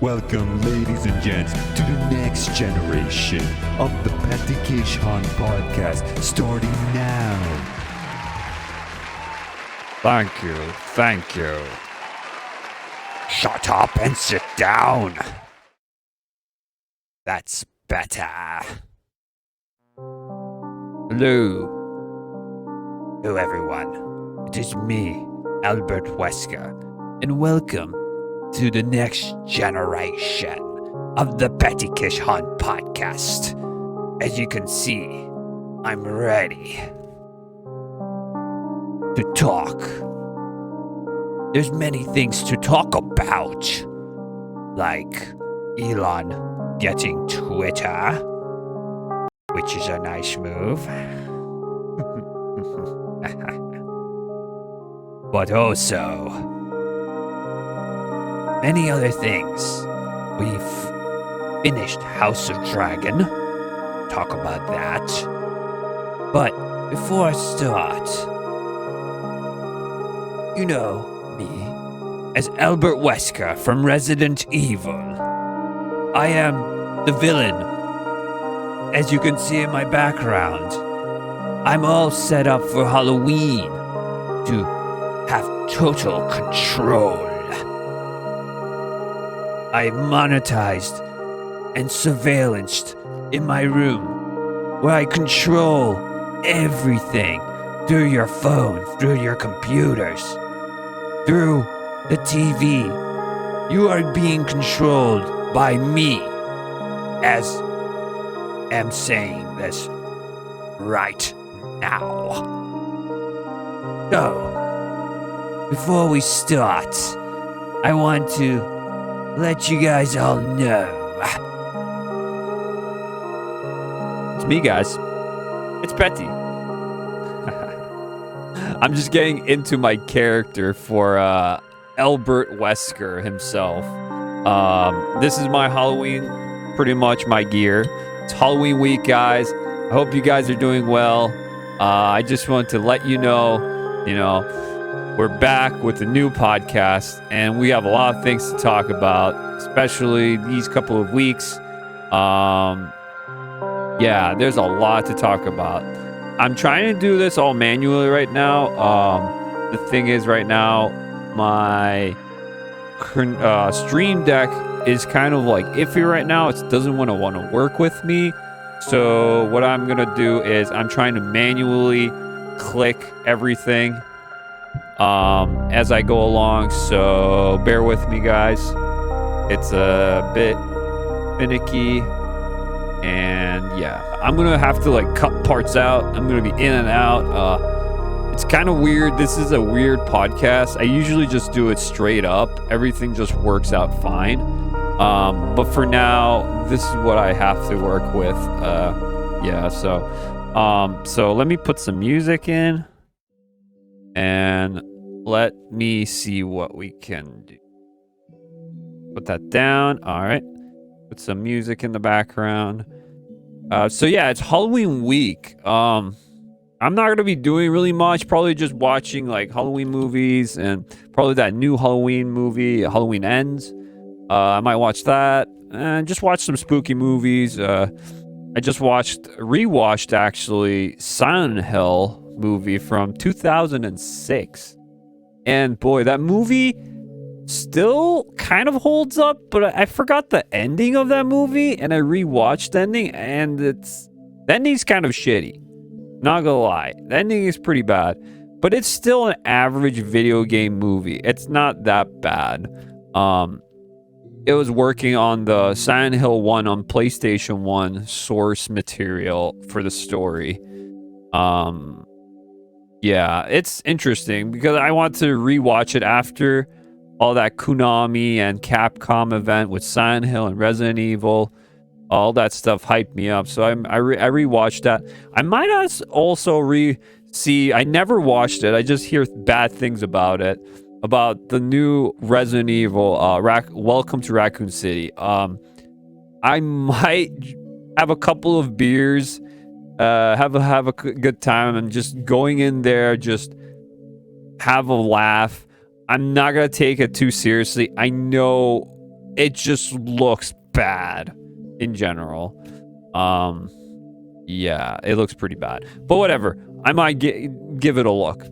Welcome, ladies and gents, to the next generation of the Peti Kish Hun podcast, starting now. Thank you. Shut up and sit down. That's better. Hello, everyone. It is me, Albert Wesker, and welcome to the next generation of the Peti Kish Hun podcast. As you can see, I'm ready to talk. There's many things to talk about, like Elon getting Twitter, which is a nice move. But also many other things. We've finished House of Dragon. Talk about that. But before I start, you know me as Albert Wesker from Resident Evil. I am the villain. As you can see in my background, I'm all set up for Halloween to have total control. I monetized and surveillanced in my room where I control everything through your phone, through your computers, through the TV. You are being controlled by me, as am saying this right now. So, before we start, I want to let you guys all know. It's me, guys. It's Peti. I'm just getting into my character for Albert Wesker himself. This is my Halloween, pretty much my gear. It's Halloween week, guys. I hope you guys are doing well. I just want to let you know, we're back with a new podcast, and we have a lot of things to talk about, especially these couple of weeks. There's a lot to talk about. I'm trying to do this all manually right now. The thing is, right now, my Stream Deck is kind of like iffy right now. It doesn't want to work with me. So what I'm going to do is I'm trying to manually click everything as I go along, so bear with me, guys. It's a bit finicky, and I'm gonna have to cut parts out. I'm gonna be in and out. It's kind of weird. This is a weird podcast. I usually just do it straight up. Everything just works out fine. But for now, this is what I have to work with. So let me put some music in, and let me see what we can do. Put that down. All right. Put some music in the background. It's Halloween week. I'm not going to be doing really much. Probably just watching Halloween movies, and probably that new Halloween movie, Halloween Ends. I might watch that, and just watch some spooky movies. I just rewatched actually Silent Hill movie from 2006. And boy, that movie still kind of holds up, but I forgot the ending of that movie, and I rewatched the ending, and the ending's kind of shitty. Not gonna lie, the ending is pretty bad, but it's still an average video game movie. It's not that bad. It was working on the Silent Hill 1 on PlayStation 1 source material for the story. It's interesting because I want to rewatch it after all that Konami and Capcom event with Silent Hill and Resident Evil. All that stuff hyped me up, so I rewatched that. I might also I never watched it. I just hear bad things about it, about the new Resident Evil, Welcome to Raccoon City. I might have a couple of beers, have a good time, and just going in there, just have a laugh. I'm not gonna take it too seriously. I know it just looks bad in general. Yeah, it looks pretty bad. But whatever. I might give it a look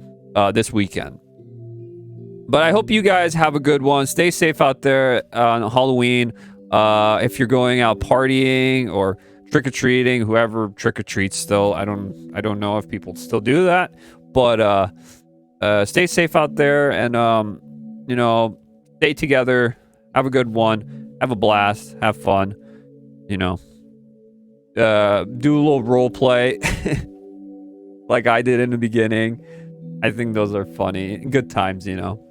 this weekend. But I hope you guys have a good one. Stay safe out there on Halloween. If you're going out partying or trick-or-treating, whoever trick-or-treats still. I don't know if people still do that. But stay safe out there and you know, stay together. Have a good one. Have a blast. Have fun. You know. Do a little role play like I did in the beginning. I think those are funny. Good times, you know.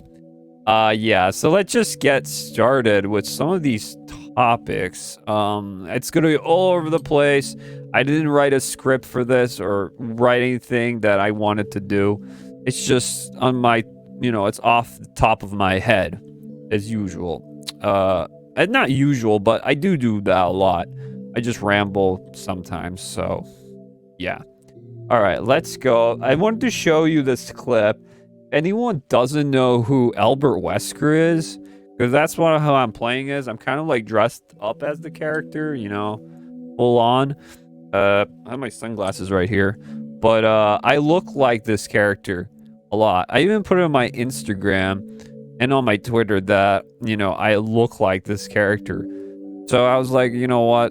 Yeah, so let's just get started with some of these topics. It's gonna be all over the place. I didn't write a script for this or write anything that I wanted to do. It's just on my, you know, it's off the top of my head as usual. And not usual, but I do that a lot. I just ramble sometimes, so yeah. All right, let's go. I wanted to show you this clip. Anyone doesn't know who Albert Wesker is, because that's how I'm playing is. I'm kind of like dressed up as the character, you know, full on. I have my sunglasses right here, but I look like this character a lot. I even put it on my Instagram and on my Twitter that, you know, I look like this character. So I was like, you know what?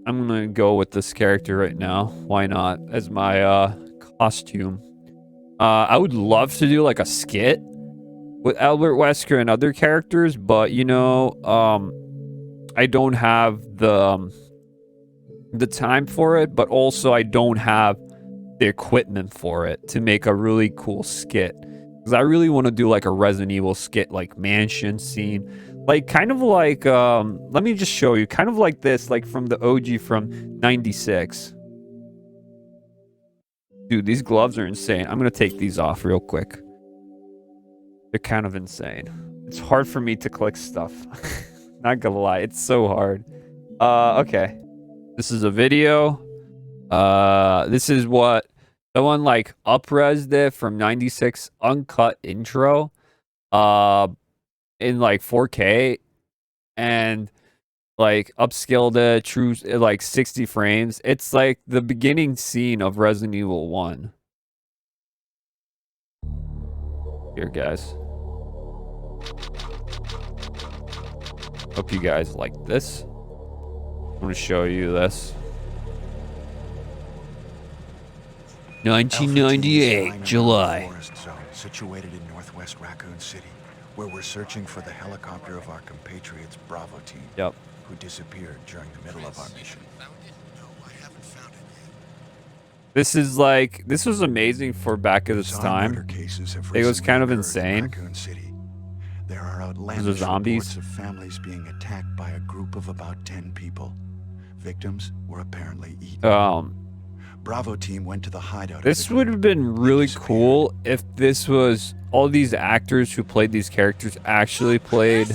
I'm gonna go with this character right now. Why not? As my costume. I would love to do like a skit with Albert Wesker and other characters, but you know, I don't have the time for it, but also I don't have the equipment for it to make a really cool skit. Because I really want to do like a Resident Evil skit, like mansion scene. Like, kind of like, let me just show you. Kind of like this, like from the OG from 96. Dude, these gloves are insane. I'm going to take these off real quick. They're kind of insane. It's hard for me to click stuff. Not gonna lie, it's so hard. Okay. This is a video. This is what someone like up-resed it from 96 uncut intro. In like 4K and like upscaled it true like 60 frames. It's like the beginning scene of Resident Evil 1. Here, guys. Hope you guys like this. I'm gonna show you this. 1998, July. Forest zone situated in northwest Raccoon City, where we're searching for the helicopter of our compatriots Bravo team, who disappeared during the middle of our mission. This is like, this was amazing for back at its time. It was kind of insane. There are outlandish zombies. reports of families being attacked by a group of about 10 people. Victims were apparently eaten. Bravo team went to the hideout. This would have been really cool if this was all these actors who played these characters actually played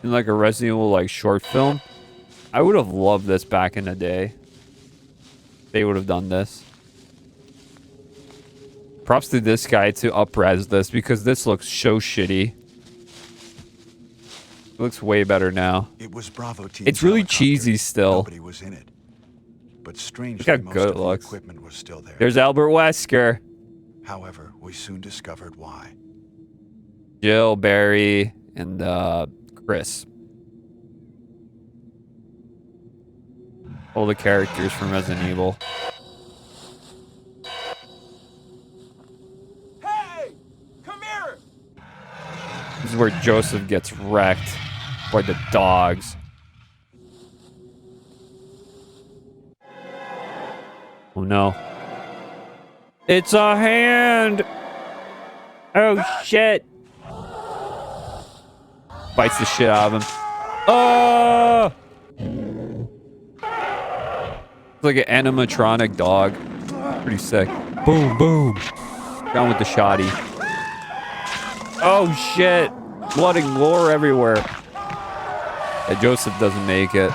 in like a Resident Evil like short film. I would have loved this back in the day. They would have done this. Props to this guy to up-res this because this looks so shitty. It looks way better now. It was Bravo team's It's really helicopter. cheesy still. Nobody was in it. But strangely, Look how most good of it the looks. equipment was still there. There's Albert Wesker. However, we soon discovered why. Jill, Barry, and Chris. All the characters from Resident Evil. Hey! Come here! This is where Joseph gets wrecked by the dogs. Oh no. It's a hand! Oh shit! Bites the shit out of him. Oh! It's like an animatronic dog. Pretty sick. Boom, boom. Down with the shoddy. Oh shit! Blood and gore everywhere. Yeah, Joseph doesn't make it.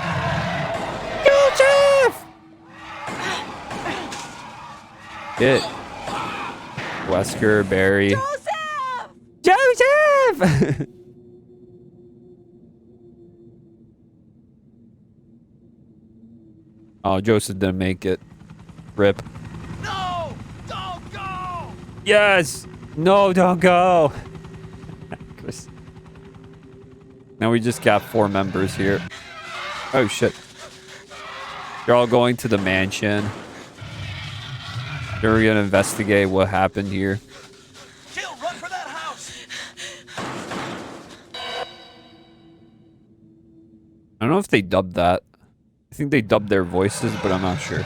Joseph! Hit. Wesker, Barry. Joseph! Oh, Joseph didn't make it. Rip. No! Don't go! Yes! No, don't go! Chris. Now we just got 4 members here. Oh, shit. They're all going to the mansion. They're gonna investigate what happened here. Jill, run for that house! I don't know if they dubbed that. I think they dubbed their voices, but I'm not sure.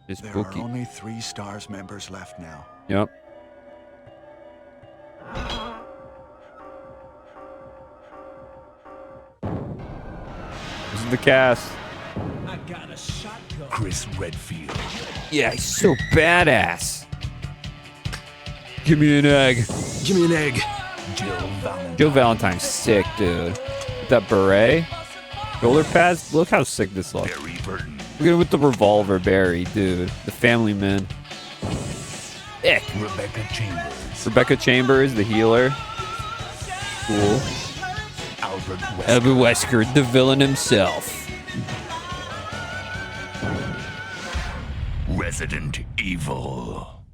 It's There spooky. are only 3 STARS members left now. Yep. This is the cast. I got a shotgun. Chris Redfield. Yeah, he's so badass. Give me an egg. Give me an egg. Jill Valentine. Joe Valentine's sick, dude. With that beret, shoulder pads. Look how sick this looks. Barry Burton. Look at it with the revolver, Barry, dude. The family man. Sick. Rebecca Chambers. Rebecca Chambers, the healer. Cool. Albert Wesker. Albert Wesker, the villain himself. Resident Evil.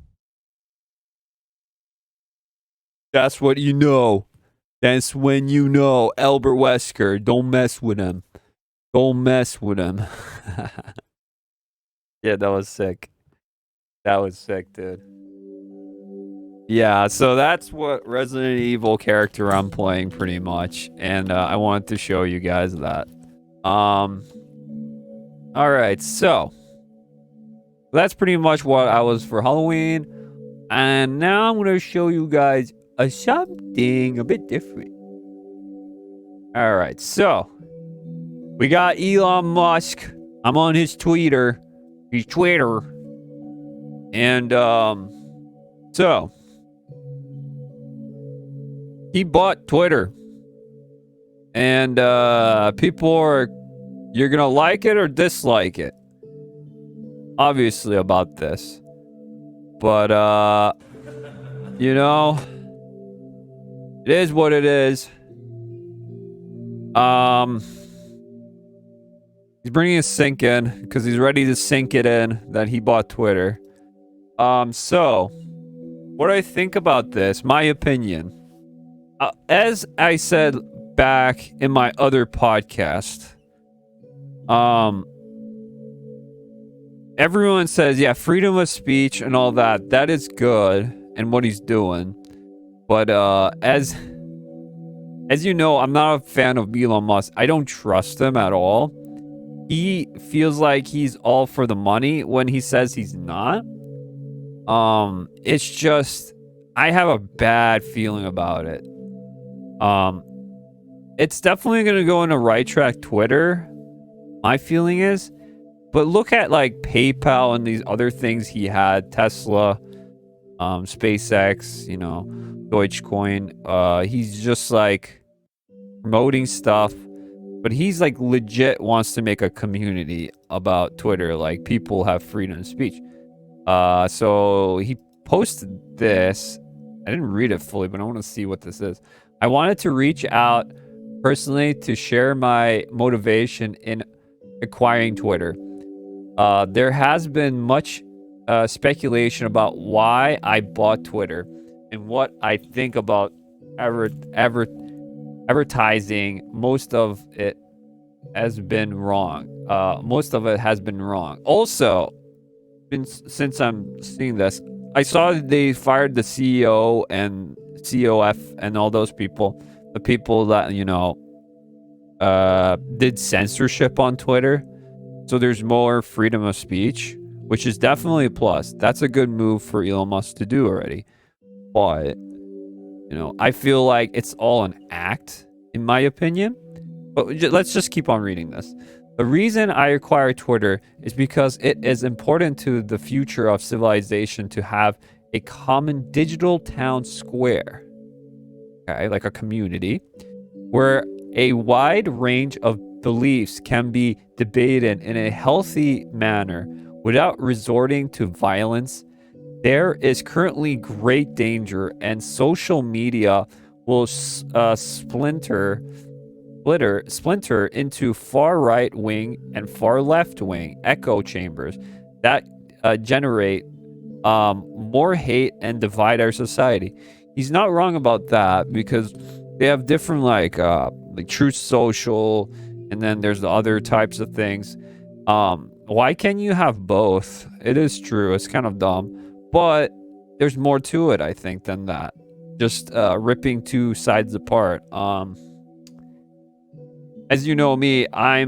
That's what you know. That's when you know Albert Wesker. Don't mess with him. Don't mess with him. Yeah, that was sick. That was sick, dude. Yeah, so that's what Resident Evil character I'm playing pretty much. And I wanted to show you guys that. Alright, so that's pretty much what I was for Halloween. And now I'm going to show you guys something a bit different. Alright, so we got Elon Musk. I'm on his Twitter. His Twitter. And so he bought Twitter. And people are, you're gonna like it or dislike it, obviously, about this. But you know, it is what it is. He's bringing his sink in because he's ready to sink it in that he bought Twitter. So what I think about this, my opinion, as I said back in my other podcast, everyone says, yeah, freedom of speech and all that, that is good and what he's doing. But as you know, I'm not a fan of Elon Musk. I don't trust him at all. He feels like he's all for the money when he says he's not. It's just, I have a bad feeling about it. It's definitely going to go in the right track, Twitter, my feeling is. But look at like PayPal and these other things he had, Tesla, SpaceX, you know, Dogecoin. He's just like promoting stuff, but he's like legit wants to make a community about Twitter. Like people have freedom of speech. So he posted this. I didn't read it fully, but I want to see what this is. I wanted to reach out personally to share my motivation in acquiring Twitter. There has been much speculation about why I bought Twitter and what I think about advertising. Most of it has been wrong. Also, since I'm seeing this, I saw they fired the CEO and COF and all those people, the people that, you know, did censorship on Twitter. So there's more freedom of speech, which is definitely a plus. That's a good move for Elon Musk to do already. But, you know, I feel like it's all an act, in my opinion. But let's just keep on reading this. The reason I acquired Twitter is because it is important to the future of civilization to have a common digital town square, okay, like a community, where a wide range of beliefs can be debated in a healthy manner without resorting to violence. There is currently great danger, and social media will splinter splinter into far right wing and far left wing echo chambers that generate more hate and divide our society. He's not wrong about that, because they have different like Truth Social, and then there's the other types of things. Why can't you have both? It is true. It's kind of dumb, but there's more to it, I think, than that. Just ripping two sides apart. As you know me, I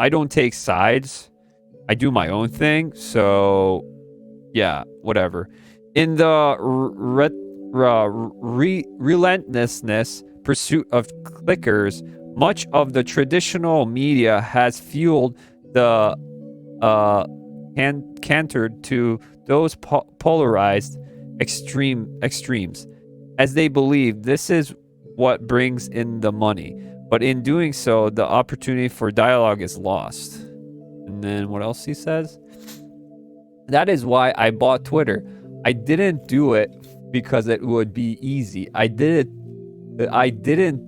don't take sides. I do my own thing. So yeah, whatever. In the relentlessness pursuit of clickers, much of the traditional media has fueled the cantered to those polarized extremes, as they believe this is what brings in the money. But in doing so, the opportunity for dialogue is lost. And then what else he says? That is why I bought Twitter. I didn't do it because it would be easy. I didn't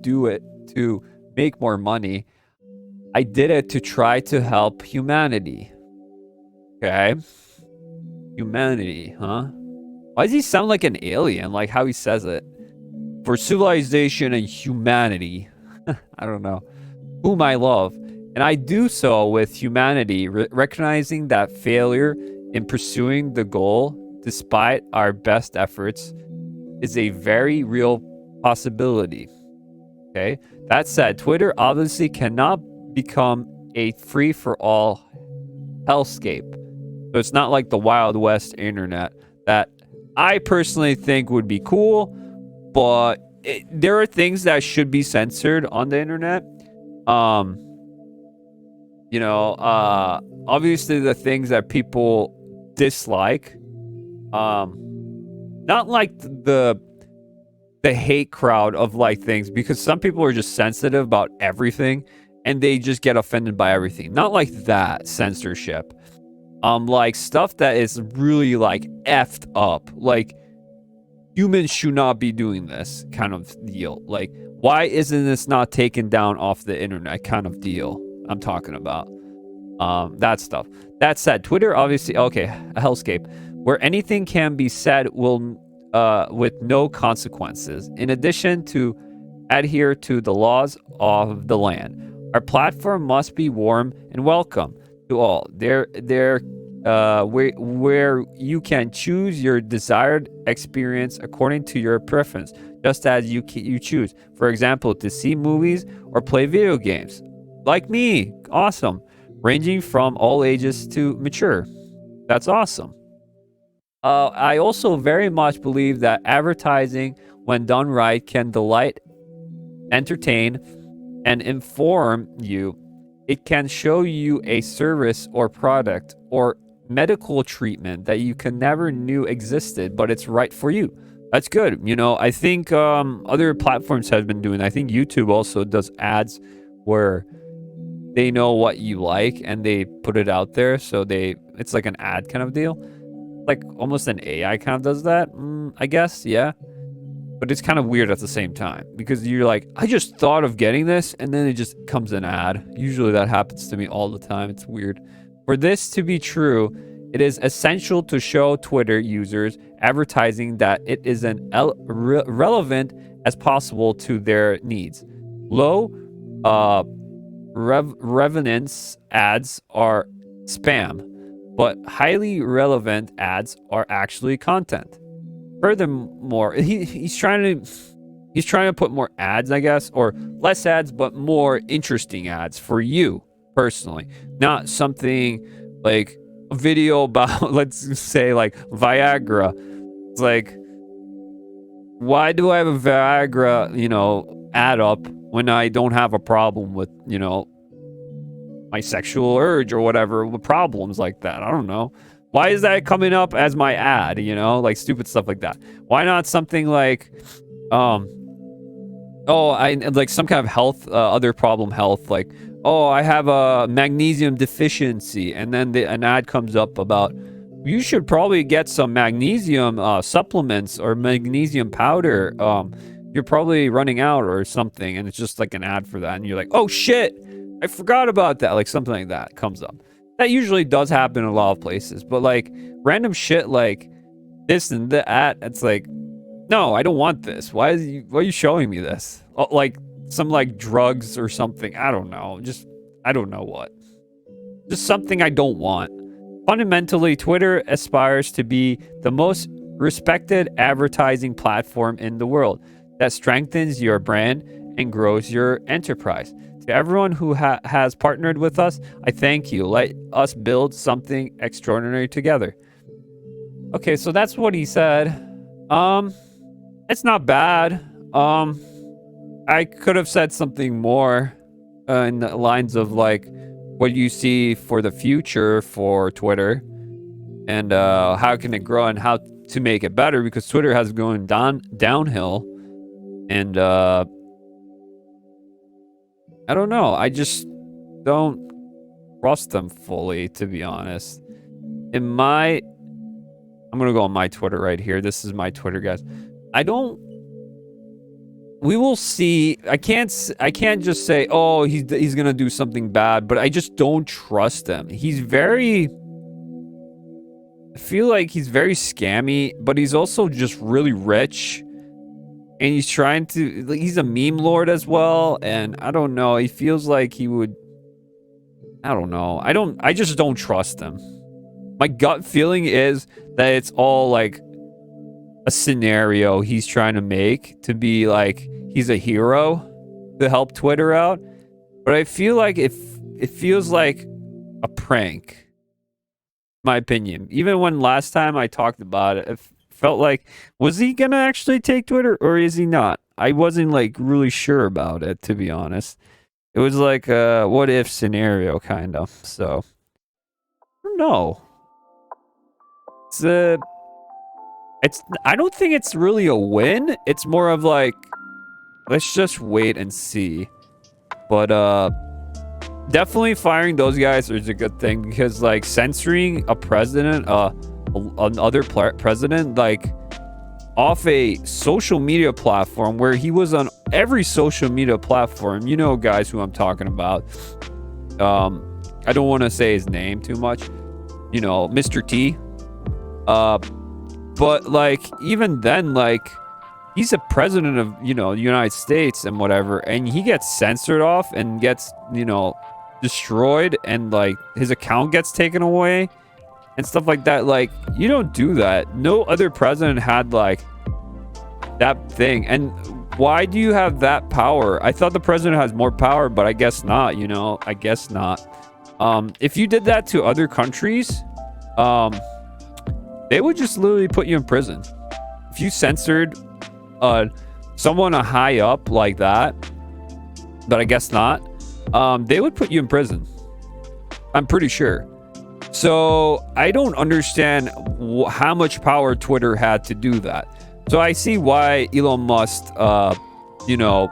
do it to make more money. I did it to try to help humanity. Okay? Humanity, huh? Why does he sound like an alien, like how he says it? For civilization and humanity. I don't know. Whom I love. And I do so with humanity, recognizing that failure in pursuing the goal, despite our best efforts, is a very real possibility. Okay? That said, Twitter obviously cannot become a free-for-all hellscape. So it's not like the Wild West internet that I personally think would be cool, but there are things that should be censored on the internet. Obviously the things that people dislike, not like the hate crowd of like things, because some people are just sensitive about everything and they just get offended by everything. Not like that censorship. Like stuff that is really like effed up, like humans should not be doing this kind of deal. Like, why isn't this not taken down off the internet kind of deal I'm talking about? That stuff. That said, Twitter obviously, okay, a hellscape where anything can be said will with no consequences. In addition to adhere to the laws of the land, our platform must be warm and welcome to all. Where you can choose your desired experience according to your preference, just as you choose, for example, to see movies or play video games. Like me, awesome. Ranging from all ages to mature. That's awesome. I also very much believe that advertising, when done right, can delight, entertain, and inform you. It can show you a service or product or medical treatment that you can never knew existed, but it's right for you. That's good. I think other platforms have been doing. I think YouTube also does ads where they know what you like and they put it out there. So it's like an ad kind of deal. Like almost an AI kind of does that, I guess. Yeah. But it's kind of weird at the same time, because you're like, I just thought of getting this, and then it just comes an ad. Usually that happens to me all the time. It's weird. For this to be true, it is essential to show Twitter users advertising that it is as relevant as possible to their needs. Low revenance ads are spam, but highly relevant ads are actually content. Furthermore, he's trying to put more ads, I guess, or less ads, but more interesting ads for you personally, not something like a video about, let's say, like Viagra. It's like, why do I have a Viagra, ad up when I don't have a problem with, my sexual urge or whatever, with problems like that? I don't know. Why is that coming up as my ad, like stupid stuff like that? Why not something like, I like some kind of health, other problem health, like, I have a magnesium deficiency, and then an ad comes up about, you should probably get some magnesium supplements or magnesium powder. you're probably running out or something, and it's just like an ad for that, and you're like, oh shit, I forgot about that. Like something like that comes up. That usually does happen in a lot of places, but like random shit like this and that, it's like, no, I don't want this. Why are you showing me this? Oh, like some like drugs or something. I don't know. I don't know what. Just something I don't want. Fundamentally, Twitter aspires to be the most respected advertising platform in the world that strengthens your brand and grows your enterprise. To everyone who has partnered with us, I thank you. Let us build something extraordinary together. Okay, so that's what he said. It's not bad. I could have said something more in the lines of like what you see for the future for Twitter and how can it grow and how to make it better, because Twitter has going downhill, and I don't know. I just don't trust them fully, to be honest. I'm gonna go on my Twitter right here. This is my Twitter, guys. We will see. I can't just say, oh, he's gonna do something bad, but I just don't trust him. I feel like he's very scammy, but he's also just really rich, and he's trying to, like, he's a meme lord as well, and I don't know. He feels like he would, I don't know. I just don't trust him. My gut feeling is that it's all like a scenario he's trying to make to be like he's a hero to help Twitter out. But I feel like it feels like a prank. My opinion. Even when last time I talked about it, it felt like, was he gonna actually take Twitter or is he not? I wasn't like really sure about it, to be honest. It was like a what if scenario kind of. So I don't know. I don't think it's really a win. It's more of like, let's just wait and see. But definitely firing those guys is a good thing, because like censoring a president, another president, like off a social media platform where he was on every social media platform, you know, guys, who I'm talking about. I don't want to say his name too much, you know, Mr. T. But like even then, like he's a president of, you know, the United States and whatever, and he gets censored off and gets, you know, destroyed, and like his account gets taken away and stuff like that. Like, you don't do that. No other president had like that thing. And why do you have that power? I thought the president has more power, but I guess not, you know. I guess not. If you did that to other countries, they would just literally put you in prison. If you censored someone high up like that, but I guess not, they would put you in prison. I'm pretty sure. So I don't understand how much power Twitter had to do that. So I see why Elon Musk, you know,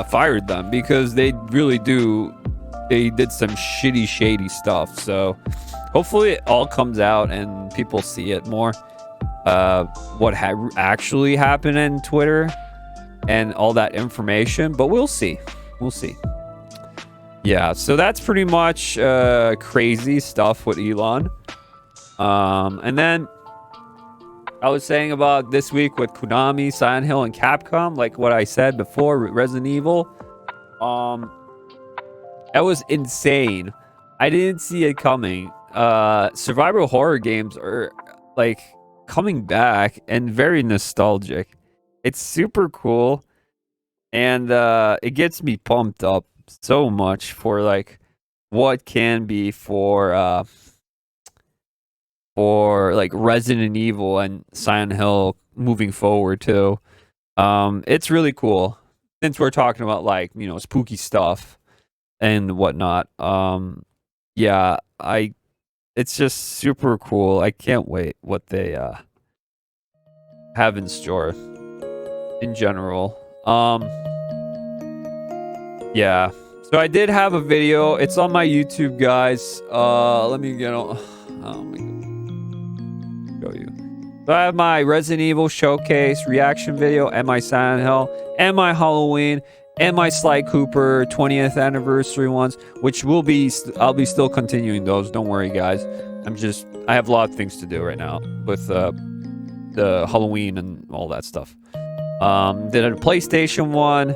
fired them, because they really do. They did some shady stuff. So hopefully it all comes out and people see it more. What actually happened in Twitter and all that information. But we'll see. We'll see. Yeah, so that's pretty much crazy stuff with Elon. And then I was saying about this week with Konami, Silent Hill, and Capcom, like what I said before, Resident Evil. That was insane. I didn't see it coming. Survival horror games are like coming back and very nostalgic. It's super cool, and it gets me pumped up so much for like what can be for like Resident Evil and Silent Hill moving forward too. It's really cool, since we're talking about like, you know, spooky stuff and whatnot. Yeah, it's just super cool. I can't wait what they have in store in general. Yeah. So I did have a video. It's on my YouTube, guys. Let me get on. Oh my God. Show you. So So I have my Resident Evil Showcase reaction video, and my Silent Hill, and my Halloween, and my Sly Cooper 20th anniversary ones, which will be, I'll be still continuing those. Don't worry, guys. I have a lot of things to do right now with the Halloween and all that stuff. Did a PlayStation one,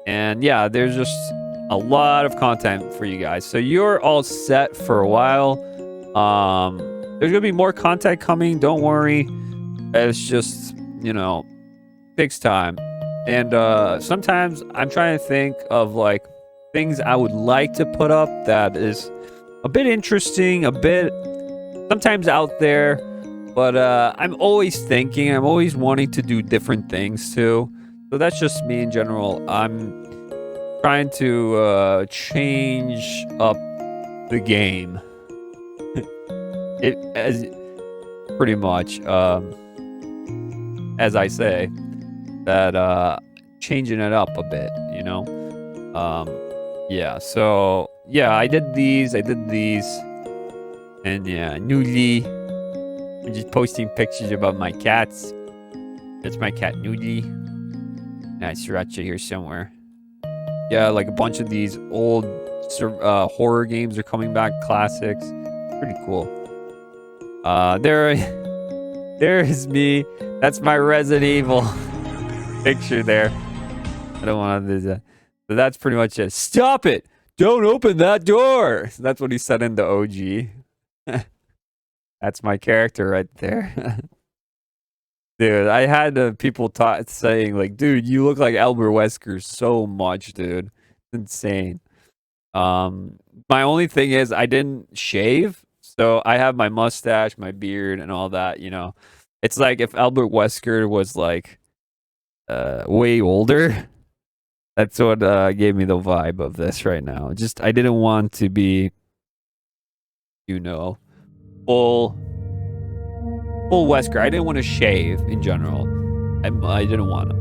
and yeah, there's just a lot of content for you guys. So you're all set for a while. There's gonna be more content coming. Don't worry. It's just, you know, takes time. And sometimes I'm trying to think of like things I would like to put up that is a bit interesting, a bit sometimes out there. But I'm always thinking, I'm always wanting to do different things too. So that's just me in general. I'm trying to change up the game. As pretty much, as I say, that changing it up a bit, you know? Yeah, so, yeah, I did these, and yeah, Noodly. I'm just posting pictures about my cats. That's my cat, Noodly. Nice Sriracha here somewhere. Yeah, like a bunch of these old horror games are coming back, classics. Pretty cool. There is me. That's my Resident Evil picture there. I don't want to do that. So that's pretty much it. Stop it! Don't open that door! So that's what he said in the OG. That's my character right there. Dude, I had people saying like, dude, you look like Albert Wesker so much, dude. It's insane. My only thing is I didn't shave. So I have my mustache, my beard, and all that, you know. It's like if Albert Wesker was like way older. That's what gave me the vibe of this right now. Just I didn't want to be, you know, full Wesker. I didn't want to shave in general. I didn't want to.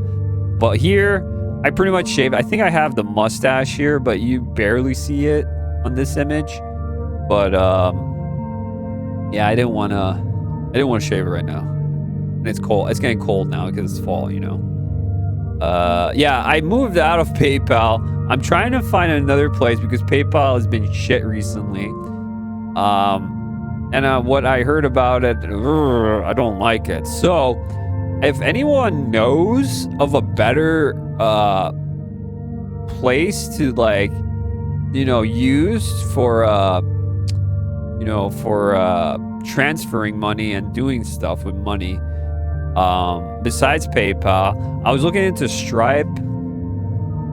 But here, I pretty much shave. I think I have the mustache here, but you barely see it on this image. But yeah, I didn't want to shave it right now. And it's cold. It's getting cold now because it's fall, you know. Yeah, I moved out of PayPal. I'm trying to find another place because PayPal has been shit recently. And what I heard about it, I don't like it. So, if anyone knows of a better place to like, you know, use for transferring money and doing stuff with money, besides PayPal, I was looking into Stripe,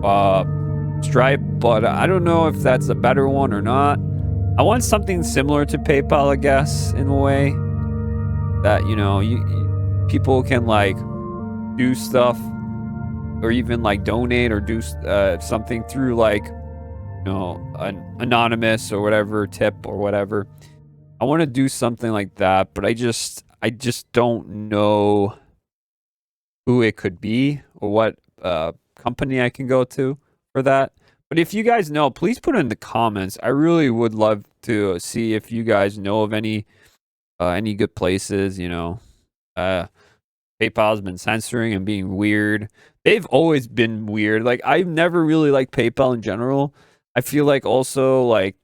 but I don't know if that's a better one or not. I want something similar to PayPal, I guess, in a way that, you know, people can like do stuff or even like donate or do something through like, you know, an anonymous or whatever tip or whatever. I want to do something like that, but I just don't know who it could be or what company I can go to for that. But if you guys know, please put it in the comments. I really would love to see if you guys know of any good places, you know. PayPal's been censoring and being weird. They've always been weird. Like, I've never really liked PayPal in general. I feel like also, like,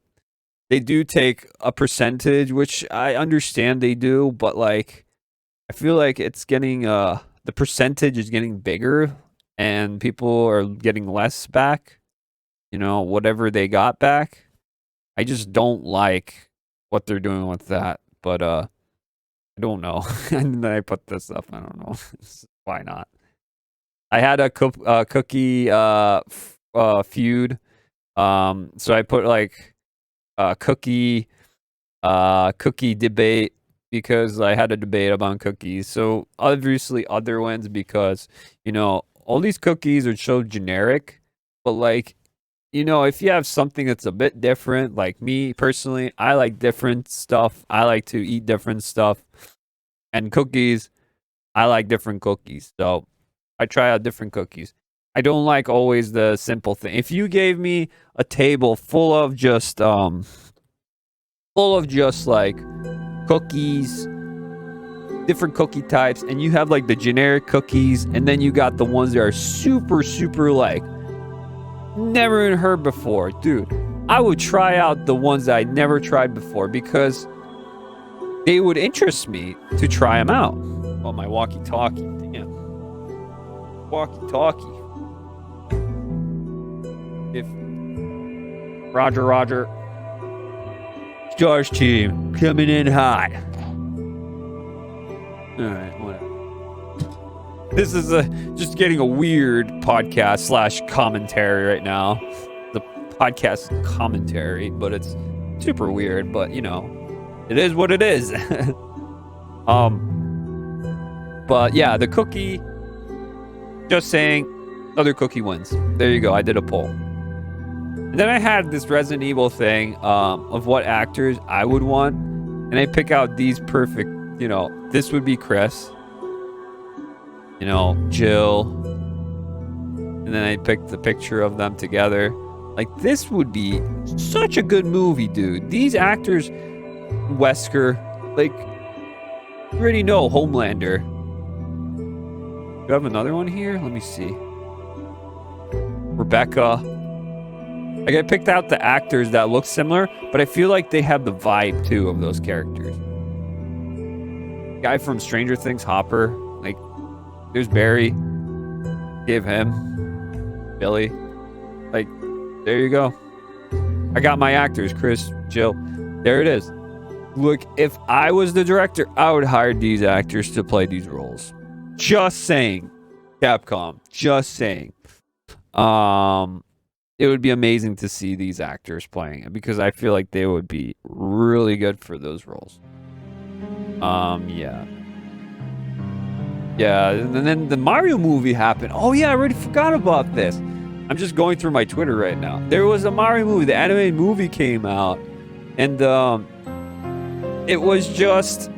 they do take a percentage, which I understand they do, but, like, I feel like it's getting, the percentage is getting bigger and people are getting less back. You know, whatever they got back. I just don't like what they're doing with that. But I don't know. And then I put this up. I don't know. Why not? I had a cookie feud. So I put like cookie debate because I had a debate about cookies. So obviously other ones because, you know, all these cookies are so generic. But like, you know, if you have something that's a bit different, like me personally, I like different stuff. I like to eat different stuff. And cookies, I like different cookies. So I try out different cookies. I don't like always the simple thing. If you gave me a table full of just like cookies, different cookie types, and you have like the generic cookies, and then you got the ones that are super, super like never even heard before. Dude, I would try out the ones that I never tried before because they would interest me to try them out. Oh, my walkie-talkie. Damn. Walkie-talkie. If Roger. Stars team coming in hot. All right, whatever. This is just getting a weird podcast / commentary right now. The podcast commentary, but it's super weird. But you know, it is what it is. But yeah, the cookie. Just saying, other cookie wins. There you go. I did a poll. And then I had this Resident Evil thing of what actors I would want, and I pick out these perfect. You know, this would be Chris. You know, Jill. And then I picked the picture of them together. Like, this would be such a good movie, dude. These actors, Wesker, like, you already know Homelander. Do you have another one here? Let me see. Rebecca. Like, I picked out the actors that look similar, but I feel like they have the vibe, too, of those characters. Guy from Stranger Things, Hopper. Like, there's Barry. Give him. Billy. Like, there you go. I got my actors, Chris, Jill. There it is. Look, if I was the director, I would hire these actors to play these roles. Just saying. Capcom. Just saying. It would be amazing to see these actors playing it because I feel like they would be really good for those roles. Yeah. Yeah, and then the Mario movie happened. Oh yeah, I already forgot about this. I'm just going through my Twitter right now. There was a Mario movie. The animated movie came out. And it was just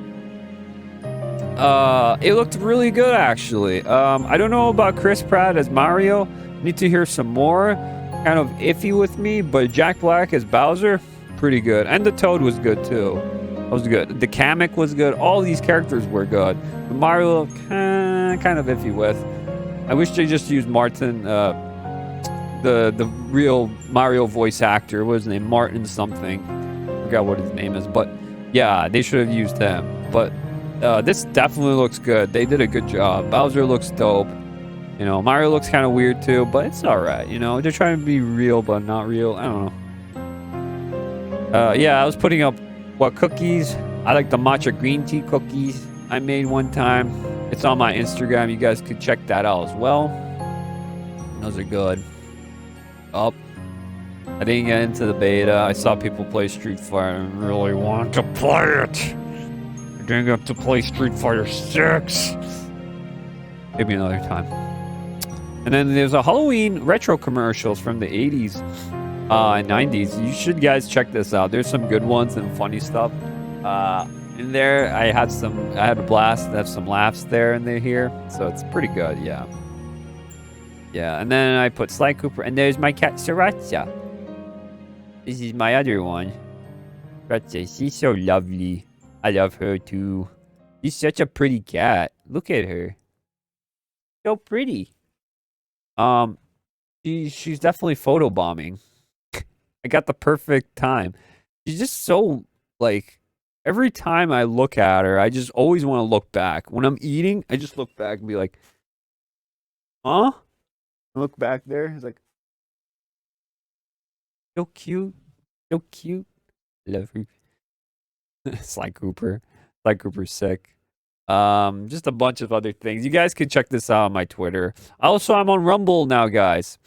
it looked really good actually. I don't know about Chris Pratt as Mario. Need to hear some more. Kind of iffy with me, but Jack Black as Bowser, pretty good. And the Toad was good too. That was good. The Kamek was good. All these characters were good. The Mario, kind of iffy with. I wish they just used Martin, the real Mario voice actor. What was his name? Martin something. I forgot what his name is, but yeah, they should have used him. But this definitely looks good. They did a good job. Bowser looks dope. You know, Mario looks kind of weird too, but it's alright. You know, they're trying to be real, but not real. I don't know. Yeah, I was putting up what cookies. I like the matcha green tea cookies I made one time. It's on my Instagram. You guys could check that out as well. Those are good. Oh, I didn't get into the beta. I saw people play Street Fighter and really want to play it. I didn't get to play Street Fighter 6. Maybe another time. And then there's a Halloween retro commercials from the 80s and 90s. You should guys check this out. There's some good ones and funny stuff. In there, I had a blast. I have some laughs there and here. So it's pretty good, yeah. Yeah, and then I put Sly Cooper. And there's my cat, Sriracha. This is my other one. Sriracha, she's so lovely. I love her too. She's such a pretty cat. Look at her. So pretty. She's definitely photobombing. I got the perfect time. She's just so, like, every time I look at her, I just always want to look back. When I'm eating, I just look back and be like, huh? I look back there. It's like, so cute. So cute. Love her. Sly Cooper. Sly Cooper's sick. Just a bunch of other things. You guys can check this out on my Twitter. Also, I'm on Rumble now, guys.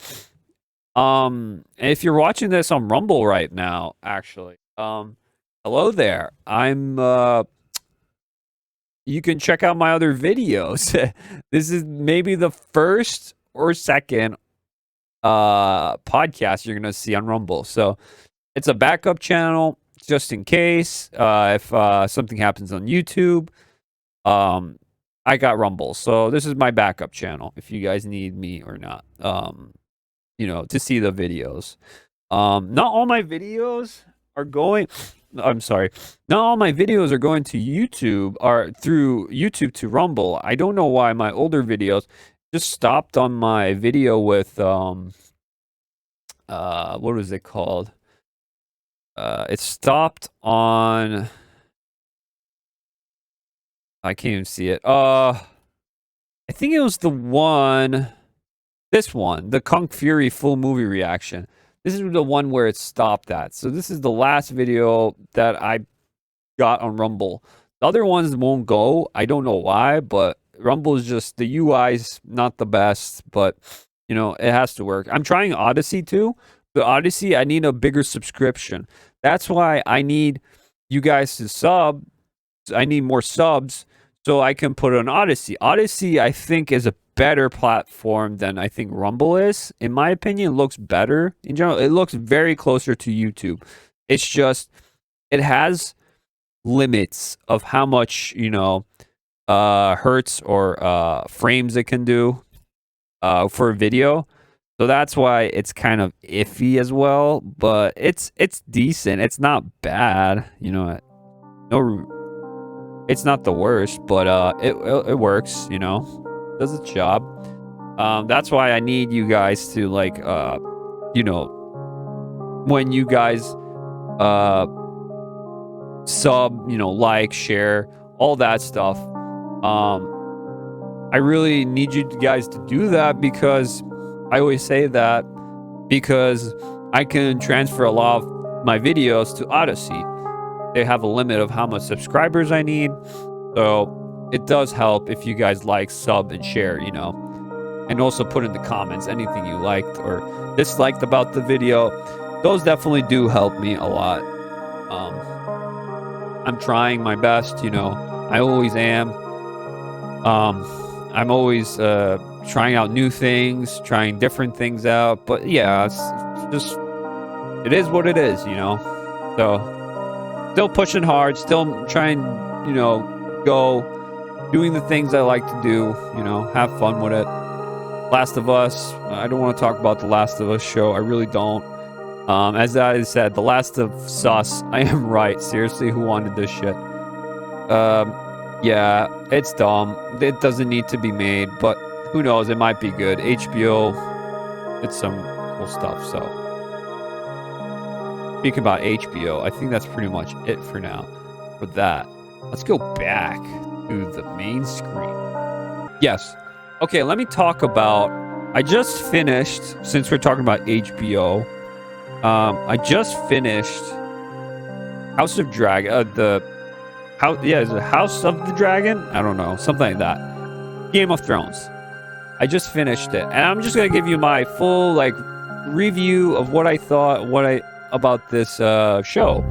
If you're watching this on Rumble right now, actually, hello there. You can check out my other videos. This is maybe the first or second podcast you're gonna see on Rumble. So it's a backup channel just in case if something happens on YouTube. I got Rumble, so this is my backup channel if you guys need me or not. You know, to see the videos. Not all my videos are going. I'm sorry. Not all my videos are going to YouTube or through YouTube to Rumble. I don't know why my older videos just stopped on my video with what was it called? It stopped on, I can't even see it. I think it was this one, the Kung Fury full movie reaction. This is the one where it stopped at. So this is the last video that I got on Rumble. The other ones won't go. I don't know why, but Rumble is just, the UI's not the best, but you know, it has to work. I'm trying Odyssey too. The Odyssey, I need a bigger subscription. That's why I need you guys to sub. I need more subs so I can put it on Odyssey. Odyssey, I think, is a better platform than I think Rumble is. In my opinion, it looks better in general. It looks very closer to YouTube. It's just, it has limits of how much, you know, hertz or frames it can do for a video. So that's why it's kind of iffy as well, but it's decent. It's not bad, you know. It's not the worst, but it works, you know. Does its job. That's why I need you guys to, like, you know, when you guys sub, you know, like, share, all that stuff. I really need you guys to do that, because I always say that because I can transfer a lot of my videos to Odyssey. They have a limit of how much subscribers I need. So it does help if you guys like, sub, and share, you know. And also put in the comments anything you liked or disliked about the video. Those definitely do help me a lot. I'm trying my best, you know. I always am. I'm always trying out new things, trying different things out. But yeah, it's just, it is what it is, you know. So still pushing hard, still trying, you know, go doing the things I like to do, you know, have fun with it. Last of Us, I don't want to talk about the Last of Us show. I really don't. As I said, The Last of Us, I am right. Seriously, who wanted this shit? Yeah, it's dumb. It doesn't need to be made, but who knows? It might be good. HBO, it's some cool stuff. So, speaking about HBO, I think that's pretty much it for now. For that, let's go back to the main screen. Yes. Okay, let me talk about. I just finished, since we're talking about HBO. I just finished House of Dragon. Is it House of the Dragon? I don't know, something like that. Game of Thrones. I just finished it, and I'm just gonna give you my full, like, review of what I thought, about this show.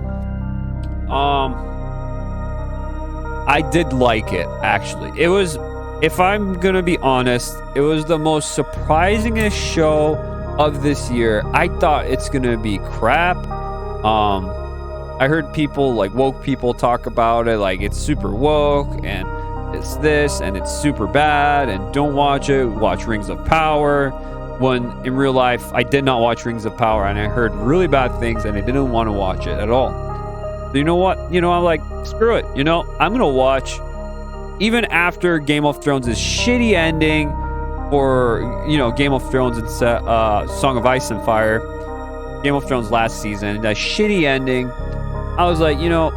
I did like it, actually. It was, if I'm gonna be honest, it was the most surprisingest show of this year. I thought it's gonna be crap. I heard people, like, woke people talk about it, like it's super woke and it's this and it's super bad and don't watch it. Watch Rings of Power. When in real life, I did not watch Rings of Power, and I heard really bad things, and I didn't want to watch it at all. So you know what? You know, I'm like, screw it. You know, I'm gonna watch, even after Game of Thrones' shitty ending, for, you know, Game of Thrones and Song of Ice and Fire, Game of Thrones last season, that shitty ending. I was like, you know,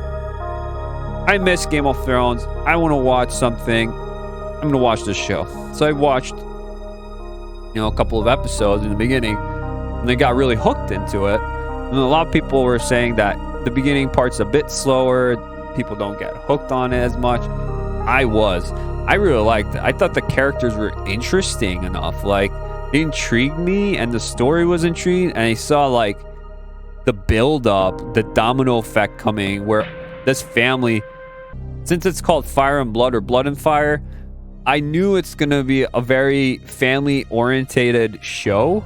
I miss Game of Thrones. I want to watch something. I'm gonna watch this show. So I watched, you know, a couple of episodes in the beginning, and I got really hooked into it. And a lot of people were saying that the beginning part's a bit slower. People don't get hooked on it as much. I really liked it. I thought the characters were interesting enough. Like, it intrigued me, and the story was intriguing. And I saw, like, the build up, the domino effect coming, where this family, since it's called Fire and Blood or Blood and Fire, I knew it's gonna be a very family orientated show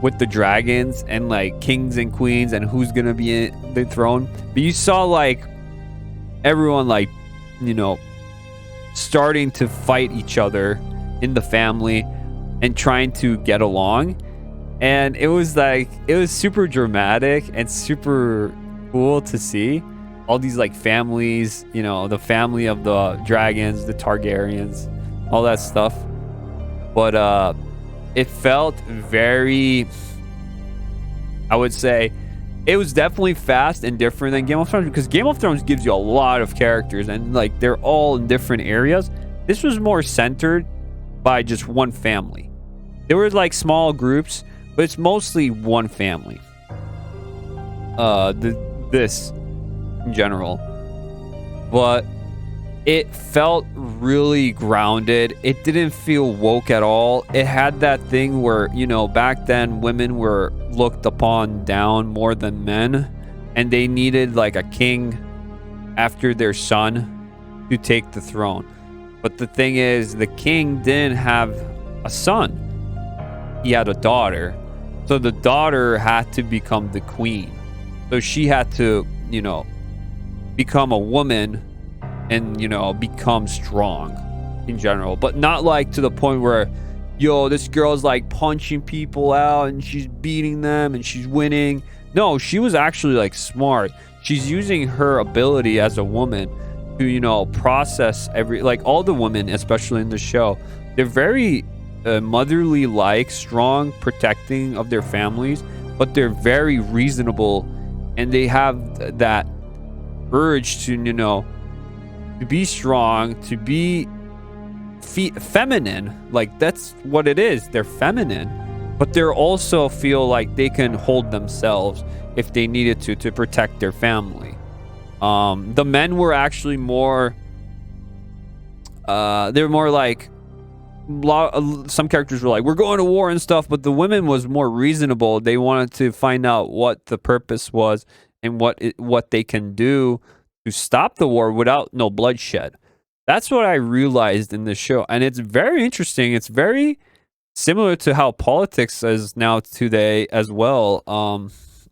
with the dragons and, like, kings and queens and who's gonna be in the throne. But you saw, like, everyone, like, you know, starting to fight each other in the family and trying to get along. And it was like, it was super dramatic and super cool to see. all these like families, you know, the family of the dragons, the Targaryens, all that stuff. But it felt very, I would say, it was definitely fast and different than Game of Thrones, because Game of Thrones gives you a lot of characters and like they're all in different areas. This was more centered by just one family. There were like small groups, but it's mostly one family. This in general, but it felt really grounded. It didn't feel woke at all. It had that thing where, you know, back then women were looked upon down more than men, and they needed like a king after their son to take the throne. But the thing is, the king didn't have a son. He had a daughter. So the daughter had to become the queen. So she had to, you know, become a woman and, you know, become strong in general. But not like to the point where, yo, this girl's like punching people out and she's beating them and she's winning. No, she was actually like smart. She's using her ability as a woman to, you know, process like all the women, especially in the show, they're very motherly like, strong, protecting of their families, but they're very reasonable, and they have that urge to, you know, to be strong, to be feminine. Like that's what it is. They're feminine, but they're also feel like they can hold themselves if they needed to protect their family. The men were actually more they're more like, some characters were like, we're going to war and stuff, but the women was more reasonable. They wanted to find out what the purpose was and what they can do to stop the war without no bloodshed. That's what I realized in this show, and it's very interesting. It's very similar to how politics is now today as well,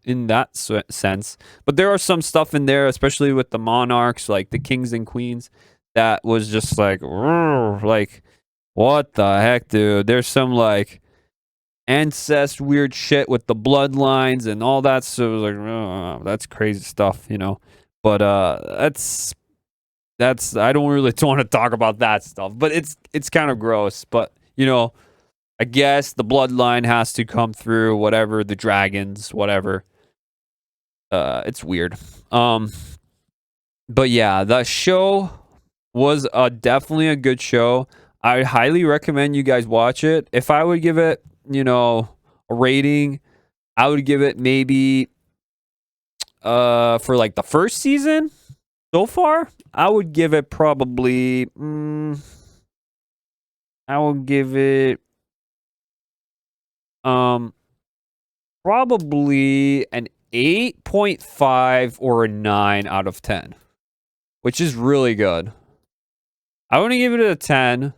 in that sense. But there are some stuff in there, especially with the monarchs, like the kings and queens, that was just like what the heck, dude? There's some like ancest weird shit with the bloodlines and all that. So it was like, oh, that's crazy stuff, you know. But that's I don't really want to talk about that stuff. But it's kind of gross. But you know, I guess the bloodline has to come through whatever, the dragons, whatever. It's weird. But yeah, the show was definitely a good show. I highly recommend you guys watch it. If I would give it, you know, a rating, I would give it maybe for like the first season so far, I would give it probably I would give it probably an 8.5 or a 9 out of 10, which is really good. I want to give it a 10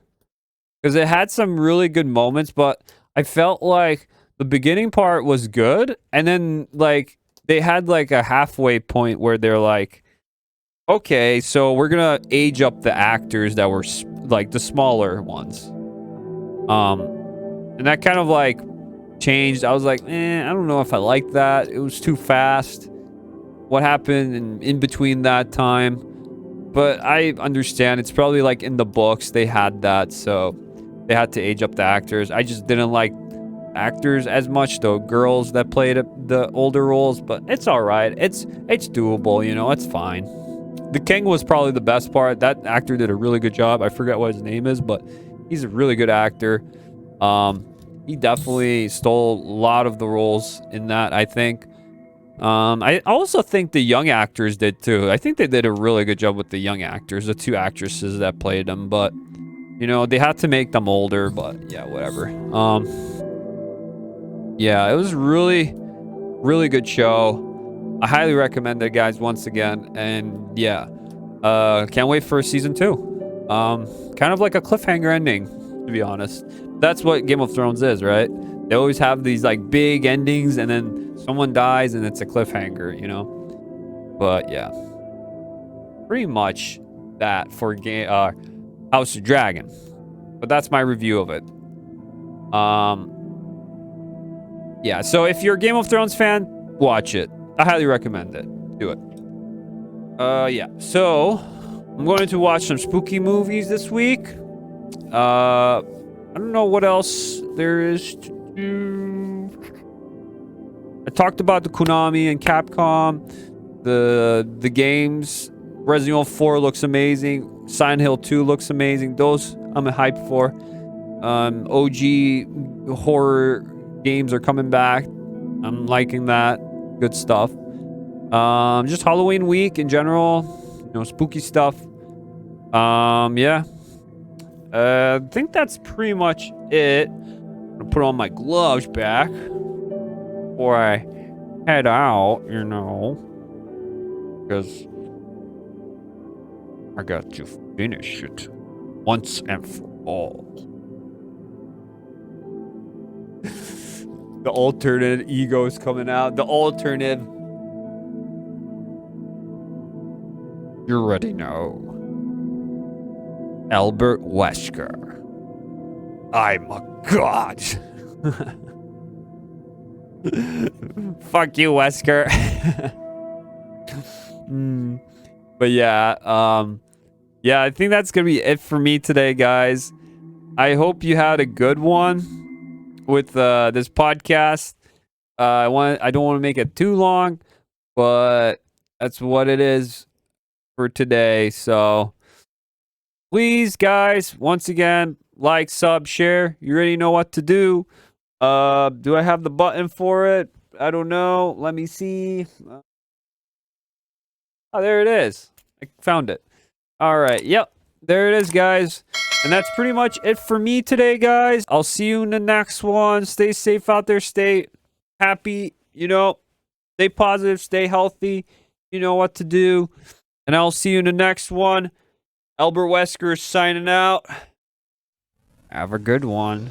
because it had some really good moments, but I felt like the beginning part was good, and then like they had like a halfway point where they're like, okay, so we're gonna age up the actors that were like the smaller ones, and that kind of like changed. I was like, I don't know if I like that. It was too fast. What happened in between that time? But I understand. It's probably like in the books they had that, so they had to age up the actors. I just didn't like actors as much, the girls that played the older roles, but it's all right. It's doable, you know. It's fine. The king was probably the best part. That actor did a really good job. I forget what his name is, but he's a really good actor. He definitely stole a lot of the roles in that, I think. I also think the young actors did too. I think they did a really good job with the young actors, the two actresses that played them, but you know, they had to make them older, but yeah, whatever. Yeah, it was really good show. I highly recommend it, guys, once again. And yeah, can't wait for season 2. Kind of like a cliffhanger ending, to be honest. That's what Game of Thrones is, right? They always have these like big endings, and then someone dies and it's a cliffhanger, you know. But yeah, pretty much that for House of Dragon. But that's my review of it. Yeah, so if you're a Game of Thrones fan, watch it. I highly recommend it. Do it. Yeah. So, I'm going to watch some spooky movies this week. I don't know what else there is to do. I talked about the Konami and Capcom, the games. Resident Evil 4 looks amazing. Silent Hill 2 looks amazing. Those I'm hyped for. OG horror games are coming back. I'm liking that. Good stuff. Just Halloween week in general. Spooky stuff. Yeah. I think that's pretty much it. I'm gonna put on my gloves back before I head out, because I got to finish it once and for all. The alternate ego is coming out. The alternate. You already know. Albert Wesker. I'm a god. Fuck you, Wesker. But yeah, yeah, I think that's gonna be it for me today, guys. I hope you had a good one with this podcast. I don't want to make it too long, but that's what it is for today. So please, guys, once again, like, sub, share. You already know what to do. Do I have the button for it? I don't know. Let me see. Oh, there it is. I found it. All right. Yep. There it is, guys. And that's pretty much it for me today, guys. I'll see you in the next one. Stay safe out there. Stay happy. Stay positive. Stay healthy. You know what to do. And I'll see you in the next one. Albert Wesker signing out. Have a good one.